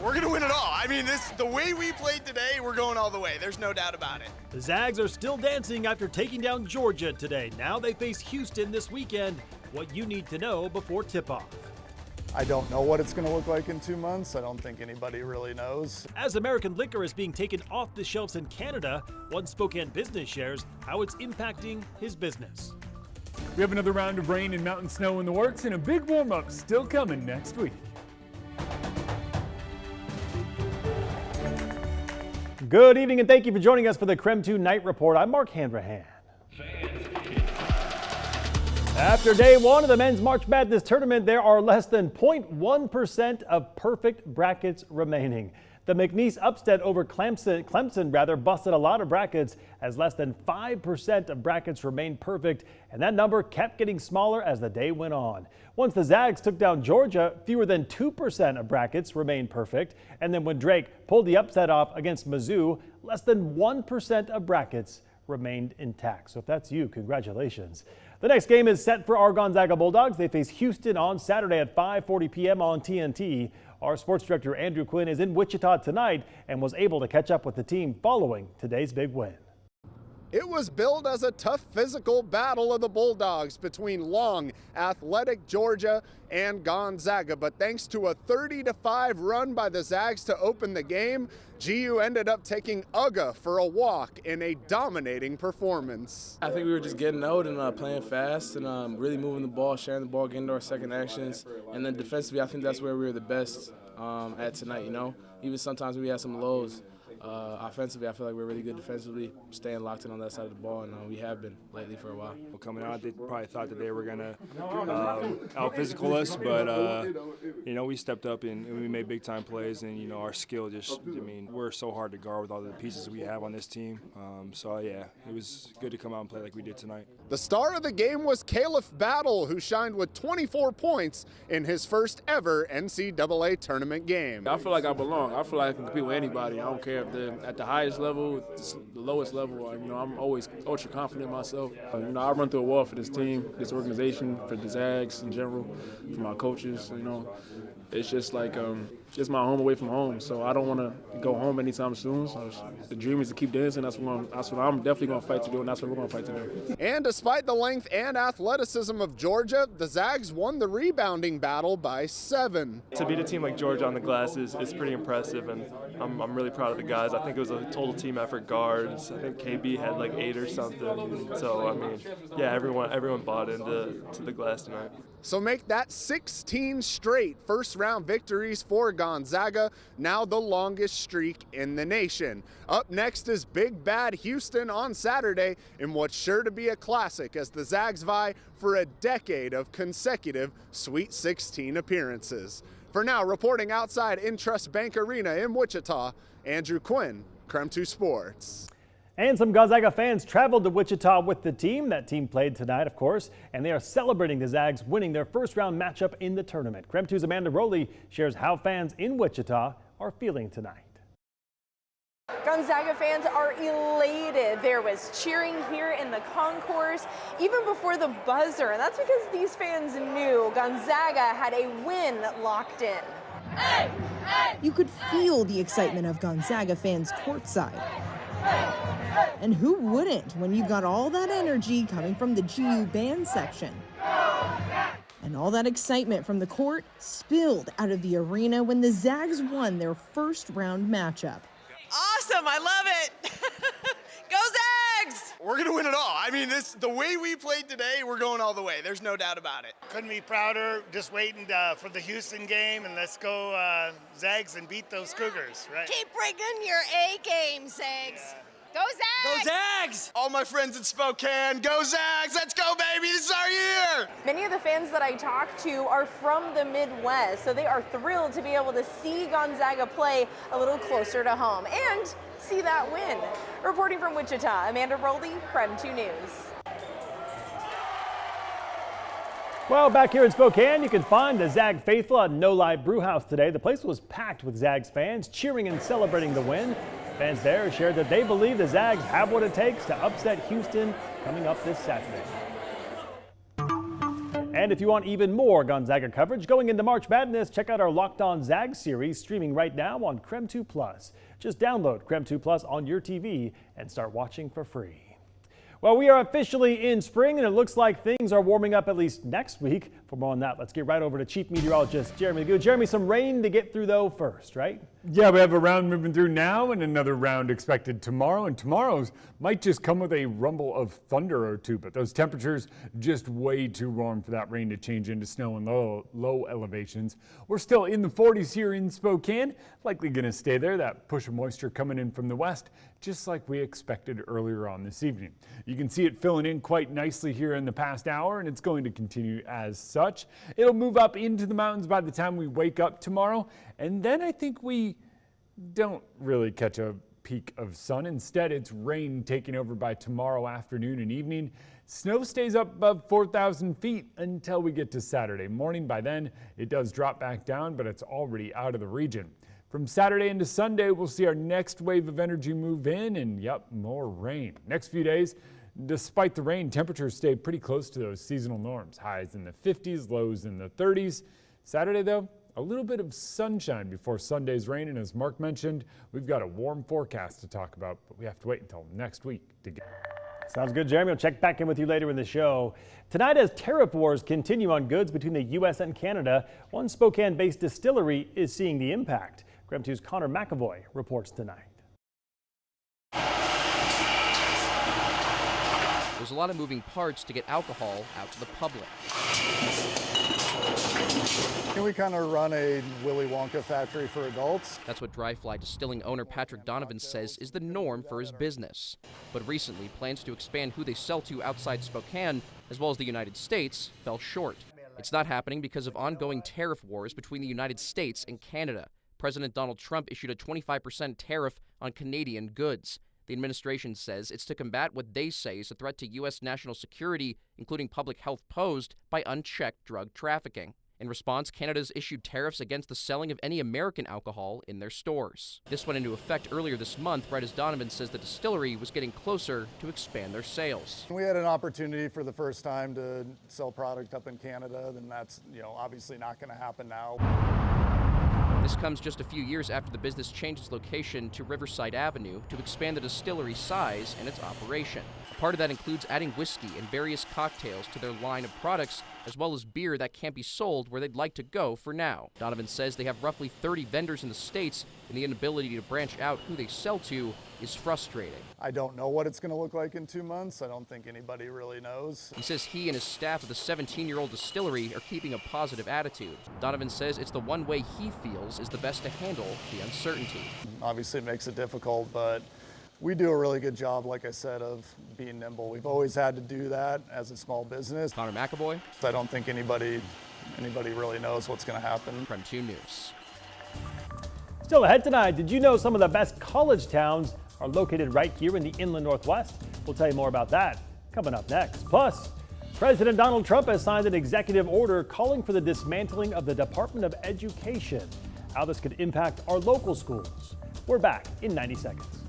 We're going to win it all. I mean, the way we played today, we're going all the way. There's no doubt about it. The Zags are still dancing after taking down Georgia today. Now they face Houston this weekend. What you need to know before tip-off. I don't know what it's going to look like in 2 months. I don't think anybody really knows. As American liquor is being taken off the shelves in Canada, one Spokane business shares how it's impacting his business. We have another round of rain and mountain snow in the works, and a big warm-up still coming next week. Good evening and thank you for joining us for the KREM 2 Night Report. I'm Mark Hanrahan. After day one of the men's March Madness tournament, there are less than 0.1% of perfect brackets remaining. The McNeese upset over Clemson busted a lot of brackets as less than 5% of brackets remained perfect, and that number kept getting smaller as the day went on. Once the Zags took down Georgia, fewer than 2% of brackets remained perfect, and then when Drake pulled the upset off against Mizzou, less than 1% of brackets remained intact. So if that's you, congratulations. The next game is set for our Gonzaga Bulldogs. They face Houston on Saturday at 5:40 p.m. on TNT. Our sports director Andrew Quinn is in Wichita tonight and was able to catch up with the team following today's big win. It was billed as a tough physical battle of the Bulldogs between long, athletic Georgia and Gonzaga. But thanks to a 30-5 run by the Zags to open the game, GU ended up taking UGA for a walk in a dominating performance. I think we were just getting out and playing fast and really moving the ball, sharing the ball, getting to our second actions. And then defensively, I think that's where we were the best at tonight, you know. Even sometimes we had some lows. Offensively, I feel like we're really good defensively, staying locked in on that side of the ball, and we have been lately for a while. Coming out, they probably thought that they were going to out-physical us, but, you know, we stepped up and we made big-time plays, and, you know, our skill just, I mean, we're so hard to guard with all the pieces we have on this team. So, yeah, it was good to come out and play like we did tonight. The star of the game was Caliph Battle, who shined with 24 points in his first ever NCAA tournament game. I feel like I belong. I feel like I can compete with anybody. I don't care if they're at the highest level, the lowest level. You know, I'm always ultra confident in myself. You know, I run through a wall for this team, this organization, for the Zags in general, for my coaches. You know, it's just like just my home away from home. So I don't want to go home anytime soon. So the dream is to keep dancing. That's what I'm definitely going to fight to do, and that's what we're going to fight to do. And despite the length and athleticism of Georgia, the Zags won the rebounding battle by 7. To beat a team like Georgia on the glass is pretty impressive, and I'm really proud of the guys. I think it was a total team effort. Guards, I think KB had like 8 or something. So I mean, yeah, everyone bought into the glass tonight. So make that 16 straight first-round victories for Gonzaga, now the longest streak in the nation. Up next is Big Bad Houston on Saturday in what's sure to be a classic as the Zags vie for a decade of consecutive Sweet 16 appearances. For now, reporting outside Intrust Bank Arena in Wichita, Andrew Quinn, KREM 2 Sports. And some Gonzaga fans traveled to Wichita with the team. That team played tonight, of course, and they are celebrating the Zags winning their first-round matchup in the tournament. KREM 2's Amanda Rowley shares how fans in Wichita are feeling tonight. Gonzaga fans are elated. There was cheering here in the concourse even before the buzzer, and that's because these fans knew Gonzaga had a win locked in. You could feel the excitement of Gonzaga fans courtside. And who wouldn't when you got all that energy coming from the GU band section? And all that excitement from the court spilled out of the arena when the Zags won their first round matchup. Awesome, I love it. Go Zags! We're going to win it all. I mean, the way we played today, we're going all the way. There's no doubt about it. Couldn't be prouder. Just waiting for the Houston game, and let's go Zags and beat those Cougars, right? Keep bringing your A game, Zags. Go Zags! Go Zags! All my friends in Spokane, go Zags! Let's go, baby! This is our year! Many of the fans that I talked to are from the Midwest, so they are thrilled to be able to see Gonzaga play a little closer to home and see that win. Reporting from Wichita, Amanda Rowley, KREM 2 News. Well, back here in Spokane, you can find the Zag faithful at No Lie Brewhouse today. The place was packed with Zags fans cheering and celebrating the win. Fans there shared that they believe the Zags have what it takes to upset Houston coming up this Saturday. And if you want even more Gonzaga coverage going into March Madness, check out our Locked On Zags series streaming right now on KREM 2 Plus. Just download KREM 2 Plus on your TV and start watching for free. Well, we are officially in spring, and it looks like things are warming up at least next week. For more on that, let's get right over to Chief Meteorologist Jeremy Good. Jeremy, some rain to get through, though, first, right? Yeah, we have a round moving through now and another round expected tomorrow. And tomorrow's might just come with a rumble of thunder or two, but those temperatures just way too warm for that rain to change into snow in low elevations. We're still in the 40s here in Spokane, likely going to stay there. That push of moisture coming in from the west, just like we expected earlier on this evening. You can see it filling in quite nicely here in the past hour, and it's going to continue as such. It'll move up into the mountains by the time we wake up tomorrow, and then I think we don't really catch a peak of sun. Instead, it's rain taking over by tomorrow afternoon and evening. Snow stays up above 4,000 feet until we get to Saturday morning. By then, it does drop back down, but it's already out of the region. From Saturday into Sunday, we'll see our next wave of energy move in, and yep, more rain. Next few days, despite the rain, temperatures stay pretty close to those seasonal norms. Highs in the 50s, lows in the 30s. Saturday, though, a little bit of sunshine before Sunday's rain, and as Mark mentioned, we've got a warm forecast to talk about, but we have to wait until next week to get. Sounds good, Jeremy. We'll check back in with you later in the show. Tonight, as tariff wars continue on goods between the U.S. and Canada, one Spokane-based distillery is seeing the impact. KREM 2's Connor McAvoy reports tonight. There's a lot of moving parts to get alcohol out to the public. Can we kind of run a Willy Wonka factory for adults? That's what Dry Fly Distilling owner Patrick Donovan says is the norm for his business. But recently, plans to expand who they sell to outside Spokane, as well as the United States, fell short. It's not happening because of ongoing tariff wars between the United States and Canada. President Donald Trump issued a 25% tariff on Canadian goods. The administration says it's to combat what they say is a threat to U.S. national security, including public health posed by unchecked drug trafficking. In response, Canada's issued tariffs against the selling of any American alcohol in their stores. This went into effect earlier this month, right as Donovan says the distillery was getting closer to expand their sales. We had an opportunity for the first time to sell product up in Canada, then that's, obviously not going to happen now. This comes just a few years after the business changed its location to Riverside Avenue to expand the distillery's size and its operation. A part of that includes adding whiskey and various cocktails to their line of products, as well as beer that can't be sold where they'd like to go for now. Donovan says they have roughly 30 vendors in the States, and the inability to branch out who they sell to is frustrating. I don't know what it's going to look like in 2 months. I don't think anybody really knows. He says he and his staff at the 17-year-old distillery are keeping a positive attitude. Donovan says it's the one way he feels is the best to handle the uncertainty. Obviously it makes it difficult, but we do a really good job, like I said, of being nimble. We've always had to do that as a small business. Connor McAvoy. I don't think anybody really knows what's going to happen. KREM 2 News. Still ahead tonight, did you know some of the best college towns are located right here in the inland Northwest? We'll tell you more about that coming up next. Plus, President Donald Trump has signed an executive order calling for the dismantling of the Department of Education. How this could impact our local schools. We're back in 90 seconds.